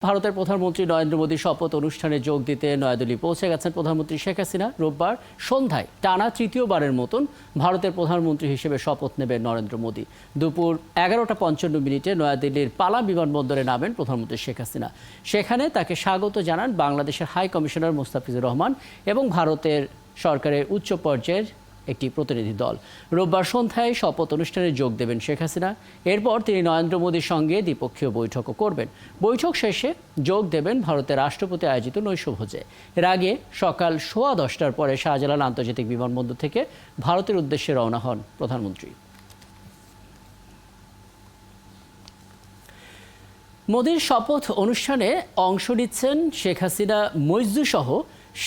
ভারতের প্রধানমন্ত্রী নরেন্দ্র মোদীর শপথ অনুষ্ঠানে যোগ দিতে নয়াদিল্লি পৌঁছে গেছেন প্রধানমন্ত্রী শেখ হাসিনা। রোববার সন্ধ্যায় টানা তৃতীয়বারের মতন ভারতের প্রধানমন্ত্রী হিসেবে শপথ নেবেন নরেন্দ্র মোদী। দুপুর 11:55 নয়াদিল্লির পালাম বিমানবন্দরে নামেন প্রধানমন্ত্রী শেখ হাসিনা। সেখানে তাকে স্বাগত জানান বাংলাদেশের হাই কমিশনার মোস্তাফিজুর রহমান এবং ভারতের সরকারের উচ্চ পর্যায়ের একটি প্রতিনিধি দল। রোববার সন্ধ্যায় শপথ অনুষ্ঠানে যোগ দেবেন শেখ হাসিনা। এরপর তিনি নরেন্দ্র মোদীর সঙ্গে দ্বিপক্ষীয় বৈঠকও করবেন। বৈঠক শেষে যোগ দেবেন ভারতের রাষ্ট্রপতি আয়োজিত নৈশভোজে। এর আগে সকাল 10:15টার পরে শাহজালাল আন্তর্জাতিক বিমানবন্দর থেকে ভারতের উদ্দেশ্যে রওনা হন প্রধানমন্ত্রী। মোদীর শপথ অনুষ্ঠানে অংশ নিচ্ছেন শেখ হাসিনা, মৈজু সহ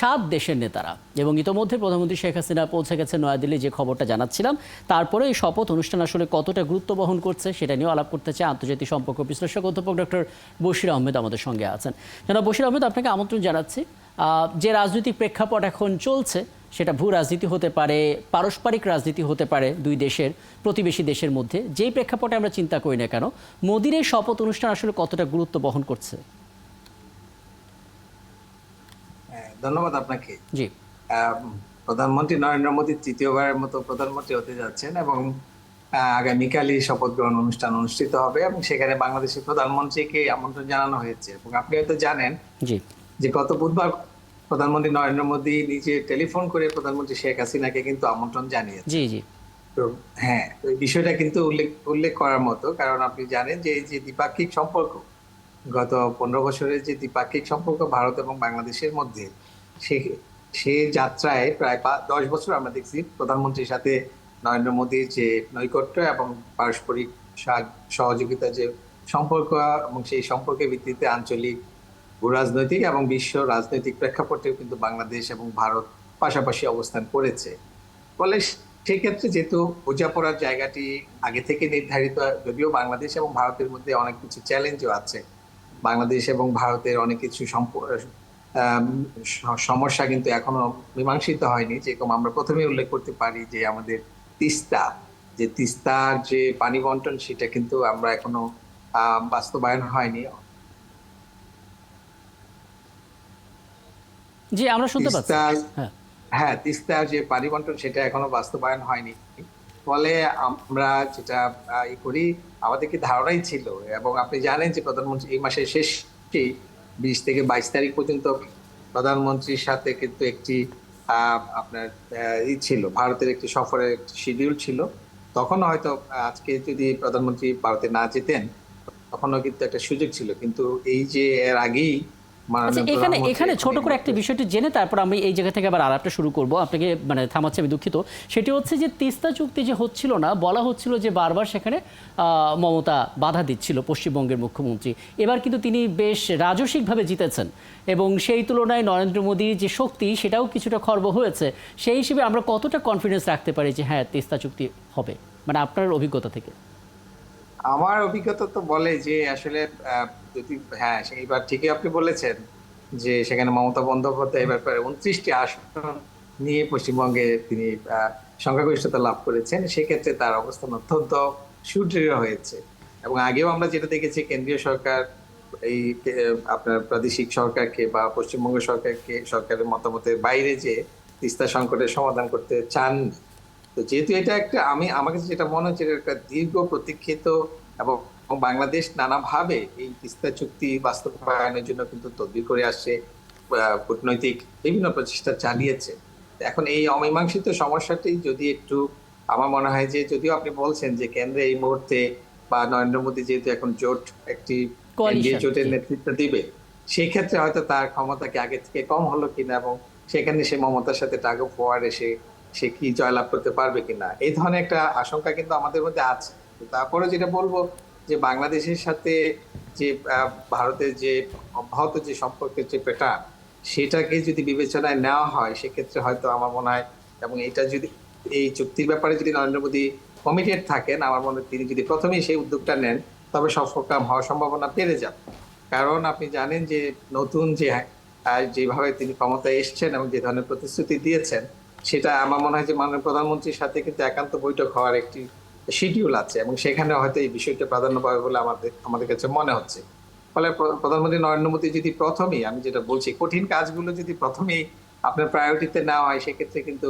7 দেশের নেতারা এবং ইতোমধ্যে প্রধানমন্ত্রী শেখ হাসিনা পৌঁছে গেছেন নয়াদিল্লি, যে খবরটা জানাচ্ছিলাম। তারপরে এই শপথ অনুষ্ঠান আসলে কতটা গুরুত্ব বহন করছে সেটা নিয়েও আলাপ করতে চাই আন্তর্জাতিক সম্পর্ক বিশ্লেষক অধ্যাপক ডক্টর বশির আহমেদ আমাদের সঙ্গে আছেন। জনাব বশির আহমেদ, আপনাকে আমন্ত্রণ জানাচ্ছি। যে রাজনৈতিক প্রেক্ষাপট এখন চলছে সেটা ভূ রাজনীতি হতে পারে, পারস্পরিক রাজনীতি হতে পারে দুই দেশের, প্রতিবেশী দেশের মধ্যে। যেই প্রেক্ষাপটে আমরা চিন্তা করি না কেন, মোদীর এই শপথ অনুষ্ঠান আসলে কতটা গুরুত্ব বহন করছে? ধন্যবাদ আপনাকে। জি, প্রধানমন্ত্রী নরেন্দ্র মোদী তৃতীয়বারের মতো প্রধানমন্ত্রী হতে যাচ্ছেন এবং আগামীকালই শপথ গ্রহণ অনুষ্ঠান অনুষ্ঠিত হবে এবং সেখানে বাংলাদেশের প্রধানমন্ত্রীকে আমন্ত্রণ জানানো হয়েছে। এবং আপনি হয়তো জানেন জি, যে গত বুধবার প্রধানমন্ত্রী নরেন্দ্র মোদী নিজে টেলিফোন করে প্রধানমন্ত্রী শেখ হাসিনাকে কিন্তু আমন্ত্রণ জানিয়েছে। জি, জি, তো হ্যাঁ, এই বিষয়টা কিন্তু উল্লেখ করার মতো, কারণ আপনি জানেন যে এই যে দ্বিপাক্ষিক সম্পর্ক, গত 15 বছরের যে দ্বিপাক্ষিক সম্পর্ক ভারত এবং বাংলাদেশের মধ্যে, সে যাত্রায় প্রায় 10 বছর আমরা দেখছি প্রধানমন্ত্রীর সাথে নরেন্দ্র মোদীর যে নৈকট্য এবং পারস্পরিক সহযোগিতা যে সম্পর্ক, এবং সেই সম্পর্কের ভিত্তিতে আঞ্চলিক ভূরাজনৈতিক এবং বিশ্ব রাজনৈতিক প্রেক্ষাপটেও কিন্তু বাংলাদেশ এবং ভারত পাশাপাশি অবস্থান করেছে। ফলে সেক্ষেত্রে যেহেতু বোঝাপড়ার জায়গাটি আগে থেকে নির্ধারিত, যদিও বাংলাদেশ এবং ভারতের মধ্যে অনেক কিছু চ্যালেঞ্জও আছে, বাংলাদেশ এবং ভারতের অনেক কিছু সমস্যা কিন্তু এখনো মীমাংসিত হয়নি। যেরকম আমরা প্রথমে উল্লেখ করতে পারি যে আমাদের তিস্তার যে পানি বন্টন, সেটা কিন্তু আমরা এখনো বাস্তবায়ন হয়নি। জি, আমরা শুনতে পাচ্ছি। হ্যাঁ, তিস্তার যে পানি বন্টন সেটা এখনো বাস্তবায়ন হয়নি। ফলে আমরা যেটা করি, আমাদের কি ধারণাই ছিল, এবং আপনি জানেন যে প্রধানমন্ত্রী এই মাসের শেষে 20 থেকে 22 তারিখ পর্যন্ত প্রধানমন্ত্রীর সাথে কিন্তু একটি আপনার ছিল, ভারতের একটি সফরের একটি শিডিউল ছিল। তখন হয়তো আজকে যদি প্রধানমন্ত্রী ভারতে না যেতেন, তখনও কিন্তু একটা সুযোগ ছিল। কিন্তু এই যে এর আগেই আচ্ছা, এখানে ছোট করে একটা বিষয়টি জেনে তারপর আমি এই জায়গা থেকে আবার আলাপটা শুরু করব। আপনাকে থামাচ্ছি, আমি দুঃখিত। সেটি হচ্ছে যে তিস্তা চুক্তি যে হচ্ছিল না, বলা হচ্ছিল যে বারবার সেখানে মমতা বাধা দিচ্ছিল, পশ্চিমবঙ্গের মুখ্যমন্ত্রী। এবার কিন্তু তিনি বেশ রাজস্বিকভাবে জিতেছেন এবং সেই তুলনায় নরেন্দ্র মোদীর যে শক্তি সেটাও কিছুটা খর্ব হয়েছে। সেই হিসেবে আমরা কতটা কনফিডেন্স রাখতে পারি যে হ্যাঁ, তিস্তা চুক্তি হবে, আপনার অভিজ্ঞতা থেকে? আমার অভিজ্ঞতা তো বলে যে আসলে যদি হ্যাঁ, এইবার ঠিকই আপনি বলেছেন যে সেখানে মমতা বন্দ্যোপাধ্যায় এবার প্রায় 29টি আসন নিয়ে পশ্চিমবঙ্গে তিনি সংখ্যাগরিষ্ঠতা লাভ করেছেন। সেক্ষেত্রে তার অবস্থান অত্যন্ত সুদৃঢ় হয়েছে। এবং আগেও আমরা যেটা দেখেছি, কেন্দ্রীয় সরকার এই আপনার প্রাদেশিক সরকারকে বা পশ্চিমবঙ্গ সরকারের মতামতের বাইরে যে তিস্তা সংকটের সমাধান করতে চান। তো যেহেতু এটা একটা, আমার কাছে যেটা মনে হচ্ছে, এটা একটা দীর্ঘ প্রতীক্ষিত, এবং বাংলাদেশ নানাভাবে এই তিস্তা চুক্তি বাস্তবায়নের জন্য কিন্তু তদবির করে আসছে, কূটনৈতিক বিভিন্ন প্রচেষ্টা চালিয়েছে। এখন এই অমীমাংসিত সমস্যাটি যদি একটু, আমার মনে হয় যে, যদিও আপনি বলছেন যে কেন্দ্রে এই মুহূর্তে বা নরেন্দ্র মোদী যেহেতু এখন একটি জোটের নেতৃত্ব দিবে, সেই ক্ষেত্রে হয়তো তার ক্ষমতা কি আগে থেকে কম হলো কিনা, এবং সেখানে সে মমতার সাথে টাগ অফ ওয়ার এসে সে কি জয়লাভ করতে পারবে কিনা, এই ধরনের একটা আশঙ্কা কিন্তু আমাদের মধ্যে আছে। তারপরে যেটা বলবো যে বাংলাদেশের সাথে যে ভারতের যে অব্যাহত যে সম্পর্কের যে প্যাটার্ন, সেটাকে যদি বিবেচনায় নেওয়া হয়, সেক্ষেত্রে হয়তো আমার মনে হয়, এবং এটা যদি এই চুক্তির ব্যাপারে যদি নরেন্দ্র মোদী কমিটেড থাকেন, আমার মনে হয় তিনি যদি প্রথমেই সেই উদ্যোগটা নেন, তবে সফলকাম হওয়ার সম্ভাবনা বেড়ে যাবে। কারণ আপনি জানেন যে নতুন যেভাবে তিনি ক্ষমতায় এসছেন এবং যে ধরনের প্রতিশ্রুতি দিয়েছেন, সেটা আমার মনে হয় যে মাননীয় প্রধানমন্ত্রীর সাথে কিন্তু একান্ত বৈঠক হওয়ার একটি শিডিউল আছে, এবং সেখানে হয়তো এই বিষয়টা প্রাধান্য পাবে বলে আমাদের কাছে মনে হচ্ছে। ফলে প্রধানমন্ত্রী নরেন্দ্র মোদী যদি প্রথমেই, আমি যেটা বলছি, কঠিন কাজগুলো যদি প্রথমেই আপনার প্রায়োরিটিতে নেওয়া হয়, সেক্ষেত্রে কিন্তু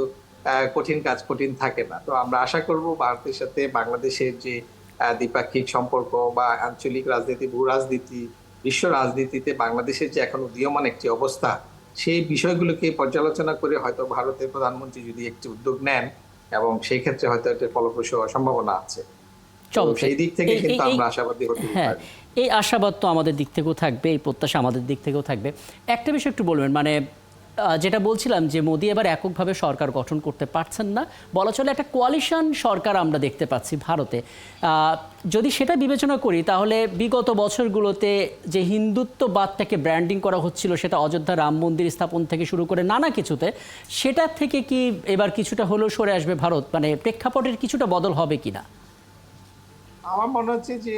কঠিন কাজ কঠিন থাকে না। তো আমরা আশা করব ভারতের সাথে বাংলাদেশের যে দ্বিপাক্ষিক সম্পর্ক বা আঞ্চলিক রাজনীতি, ভূ রাজনীতি, বিশ্ব রাজনীতিতে বাংলাদেশের যে এখন উদীয়মান একটি অবস্থা, সেই বিষয়গুলোকে পর্যালোচনা করে হয়তো ভারতের প্রধানমন্ত্রী যদি একটি উদ্যোগ নেন, এবং সেই ক্ষেত্রে হয়তো এটা ফলপ্রসূ হওয়ার সম্ভাবনা আছে। তো চমৎকার। সেই দিক থেকে এই- কিন্তু এই- আমরা আশাবাদী হতে হ্যাঁ, পারি। এই আশাবাদ তো আমাদের দিক থেকেও থাকবে, এই প্রত্যাশা আমাদের দিক থেকেও থাকবে। একটা বিষয় একটু বলবেন, মানে যেটা বলছিলাম যে মোদি এবার এককভাবে সরকার গঠন করতে পারছেন না, বলা চলে একটা কোয়ালিশন সরকার আমরা দেখতে পাচ্ছি ভারতে। যদি সেটা বিবেচনা করি, তাহলে বিগত বছরগুলোতে যে হিন্দুত্ববাদটাকে ব্র্যান্ডিং করা হচ্ছিল, সেটা অযোধ্যা রাম মন্দির স্থাপন থেকে শুরু করে নানা কিছুতে, সেটা থেকে কি এবার কিছুটা হলেও সরে আসবে ভারত? মানে প্রেক্ষাপটের কিছুটা বদল হবে কিনা? আমার মনে হচ্ছে যে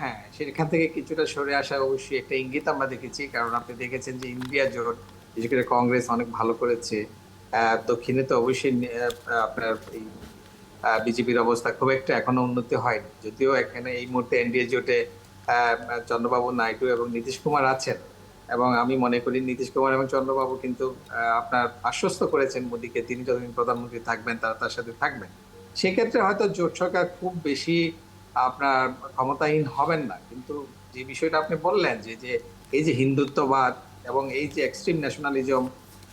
হ্যাঁ, সেখান থেকে কিছুটা সরে আসা অবশ্যই একটা ইঙ্গিত আমরা দেখেছি। কারণ আপনি দেখেছেন যে ইন্ডিয়া জোট, বিশেষ করে কংগ্রেস অনেক ভালো করেছে। দক্ষিণে তো অবশ্যই আপনার এই বিজেপির অবস্থা খুব একটা এখনো উন্নতি হয়নি, যদিও এখানে এই মুহূর্তে এনডিএ জোটে চন্দ্রবাবু নাইডু এবং নীতিশ কুমার আছেন। এবং আমি মনে করি নীতিশ কুমার এবং চন্দ্রবাবু কিন্তু আপনার আশ্বস্ত করেছেন মোদীকে, তিনি যতদিন প্রধানমন্ত্রী থাকবেন তারা তার সাথে থাকবেন। সেক্ষেত্রে হয়তো জোট সরকার খুব বেশি আপনার ক্ষমতাহীন হবেন না। কিন্তু যে বিষয়টা আপনি বললেন যে যে এই যে হিন্দুত্ববাদ এবং এই যে এক্সট্রিম ন্যাশনালিজম,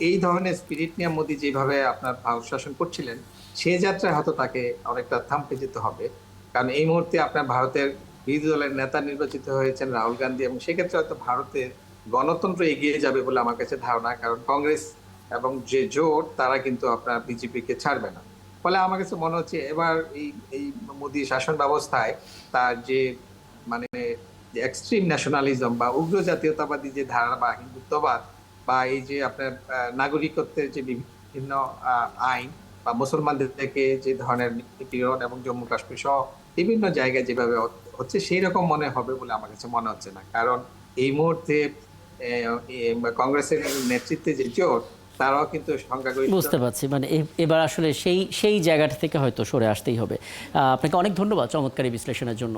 এই ধরনের স্পিরিট নিয়ে মোদী যেভাবে আপনার ভারত শাসন করছিলেন, সেই যাত্রায় হয়তো তাকে অনেকটা থামতে যেতে হবে। কারণ এই মুহূর্তে আপনার ভারতের বিরোধী দলের নেতা নির্বাচিত হয়েছেন রাহুল গান্ধী, এবং সেক্ষেত্রে হয়তো ভারতের গণতন্ত্র এগিয়ে যাবে বলে আমার কাছে ধারণা। কারণ কংগ্রেস এবং যে জোট, তারা কিন্তু আপনার বিজেপিকে ছাড়বে না। ফলে আমার কাছে মনে হচ্ছে এবার এই এই মোদী শাসন ব্যবস্থায় তার যে মানে যে এক্সট্রিম ন্যাশনালিজম বা উগ্র জাতীয়তাবাদী যে ধারা বা হিন্দুত্ববাদ, বা এই যে আপনার নাগরিকত্বের যে বিভিন্ন আইন, বা মুসলমানদেরকে যে ধরনের নিপীড়ন এবং জম্মু কাশ্মীর সহ বিভিন্ন জায়গায় যেভাবে হচ্ছে, সেই রকম মনে হবে বলে আমার কাছে মনে হচ্ছে না। কারণ এই মুহূর্তে কংগ্রেসের নেতৃত্বে যে জোট, তারাও কিন্তু সংখ্যাগরিষ্ঠ। বুঝতে পারছি, মানে এবার আসলে সেই সেই জায়গাটা থেকে হয়তো সরে আসতেই হবে। আপনাকে অনেক ধন্যবাদ চমৎকার এই বিশ্লেষণের জন্য।